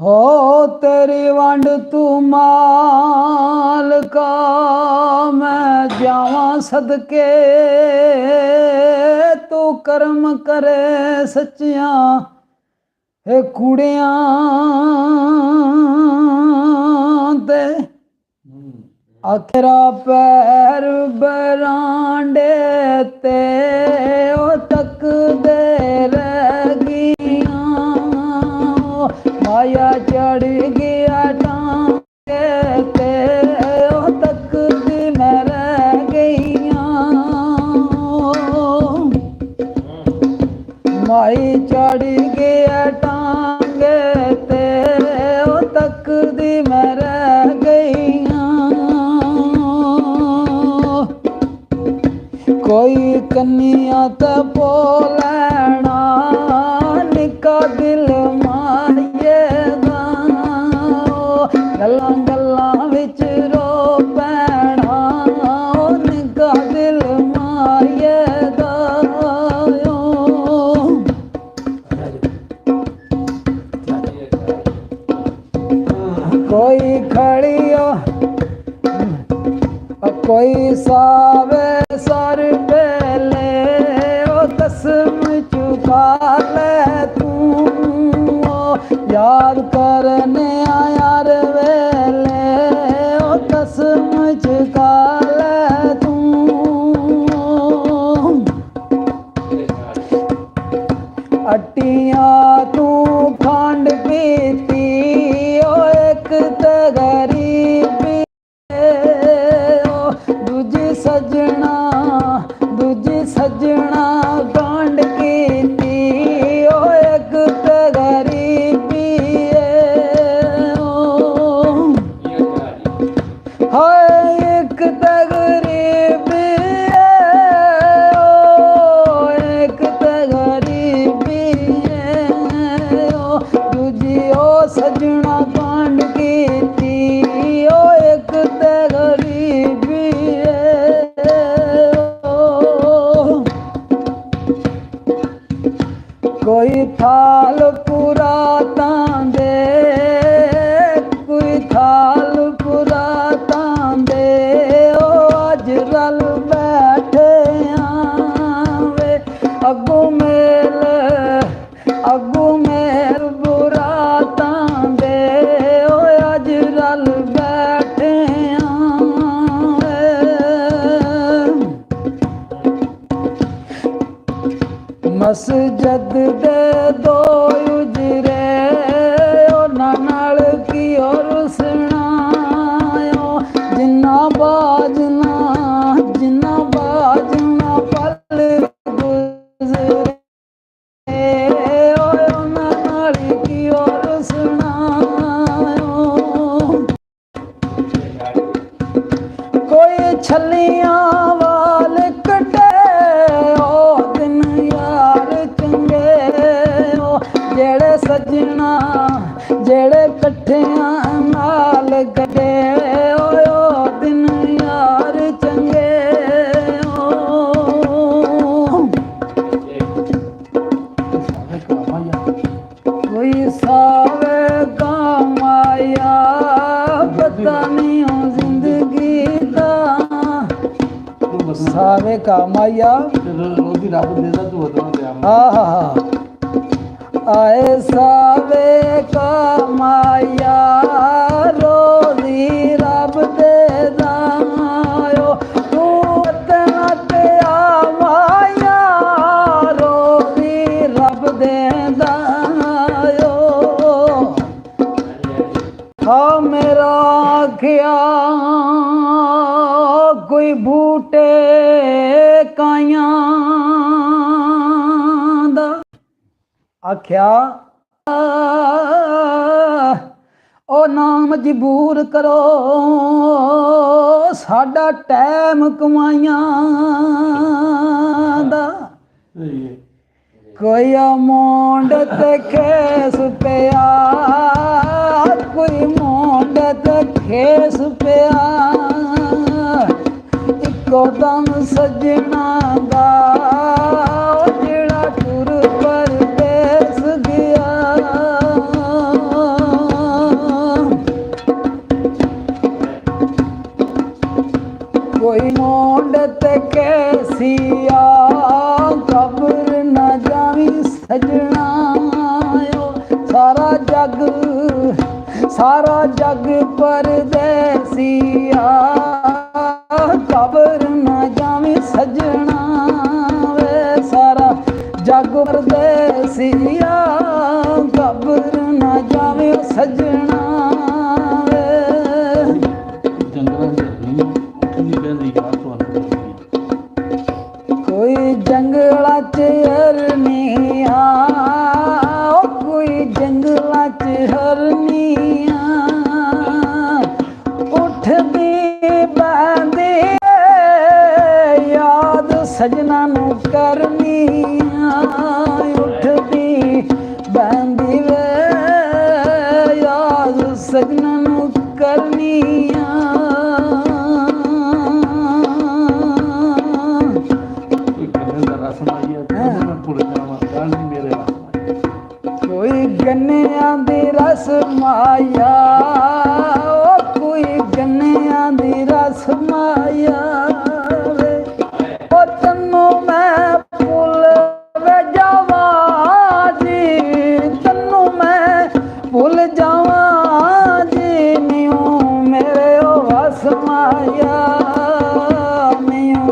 हो तेरी वंड तू माल का मैं जावा सदके तू कर्म करे सच्चियां हे कुड़ियां ते अखरा पैर बरांडे ते ओ तक दे रह गियां माया चढ़ गया टांगे ते ओ तक दी मैं रह गईयां माई चढ़ गया टांगे ते ओ तक दी मैं रह गईयां कोई कन्या ते पोलैना निका दिल मारिए दा गल्लां गल्लां विच रो पैना निका दिल मारिए दा कोई खड़ियो कोई सावे सर बेले ओ कसम चुका ले तू याद करने यार वेले ओ कसम चुका ले तू अट्टियां तू खंड पीती ओ एक ते गरीबी दूजी सजना कांड कीती ओ एक ते गरीबी हाय एक ते गरीबी एक ते गरीबी दूजी ओ सजना कांड कीती ओ एक ते गरीबी कोई थाल पूरा तांदे कोई थाल पूरा तांदे ओ अज रल बैठे आवे अगू मेल बुरा तांदे ओ अज रल बैठे आवे मस्जिद दे दो उजरे उन्हां नाल की और सुनायो जिन्ना बाजना पल गुजरे उन्हां नाल की और सुनायो कोई छलियां वाल कटे जेड़े सजना जेड़े कट्ठियां नाल कटे ओ दिन यार चंगे कोई सावे का माया पता नहीं हो जिंदगी दा सावे का माया आए सावे का माया रोजी रब दे दायो तू इतना ते माया रोजी रब दे दायो हाँ मेरा आखिया कोई बूटे काइयां आख्या ओ ना मजबूर करो साडा टैम कमाइयां दा कोई मोंड ते खेस पिया कोई मोंड ते खेस पिया इको दम सजना दा जेड़ा टुर परदेस गया सारा जग परदेसिया कबर न जावे सजना वे सारा जग परदेसिया कबर न जावे सजना वे कोई जंगला च हरनिया कोई जंगला च हरनिया उठदी बहंदी याद सजना नू करनिया उठदी बहंदी वे याद सजना नू करनिया कोई गन्निया दी रस माया कोई गन्निया दी रस माया वे ओ तन्नू मैं भुल वे जावा जी तन्नू मैं भुल जावा जी नियो मेरे ओ वस माया नियो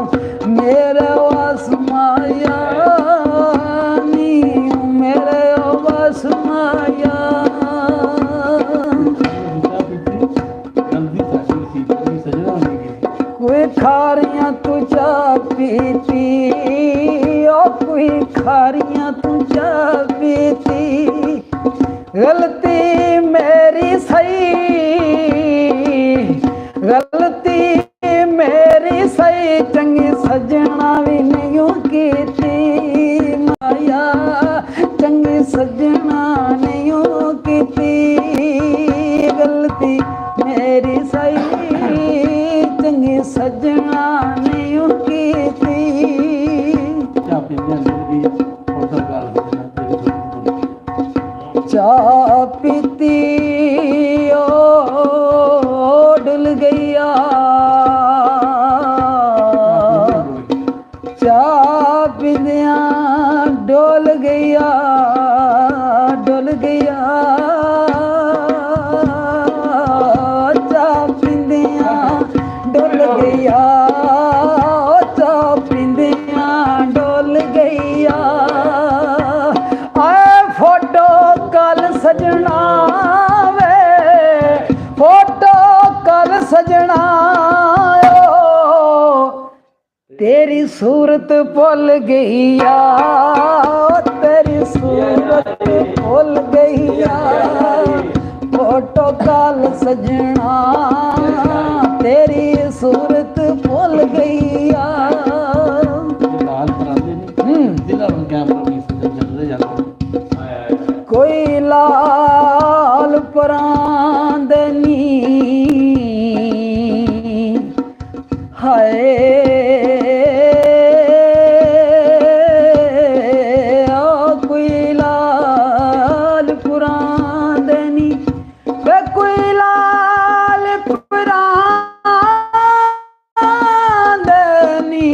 मेरे वस माया नियो मेरे ओ वस माया कोई खारियां तू चा पीती ओ कोई खारियां तू चा पीती गलती मेरी सही गलती मेरी सही चंगी सजना भी नहीं कीती माया चंगी सजना नहीं कीती गलती मेरी सही चंगी सजना नहीं कीती चाह पीती ओ डुल गया चाह पीदिया डोल गया डोल गया चाह पीदिया डोल गया चाह पीदिया डोल गया फोटो कल सजना वे फोटो कल सजना तेरी सूरत भुल गईया तेरी सूरत भुल गईया फोटो कल सजना तेरी सूरत भुल गईया कोई लाल परांदनी हाय कोई लाल परांदनी वे कोई लाल परांदनी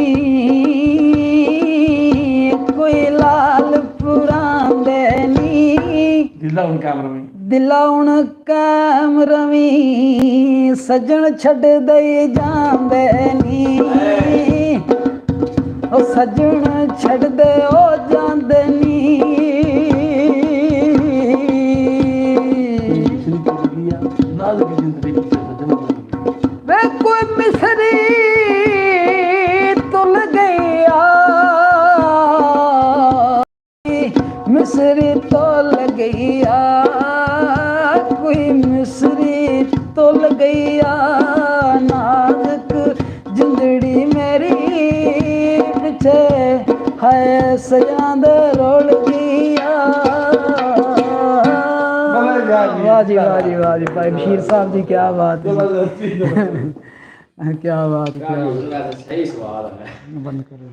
कोई लाल परांदनी दिलाउन कैमरा में सजन छड़ दे जांदे नी ओ सजन छड़ दे ओ जांदे नी वे कोई मिसरी तुल गया मिसरी तुल गया कोई मिसरी तुल गया नाजुक जिंदड़ी मेरी पिछे है सजांद रोल गया वाह जी वाह जी वाह जी भाई बशीर साहब जी क्या बात है क्या बात है सही सवाल है बंद करो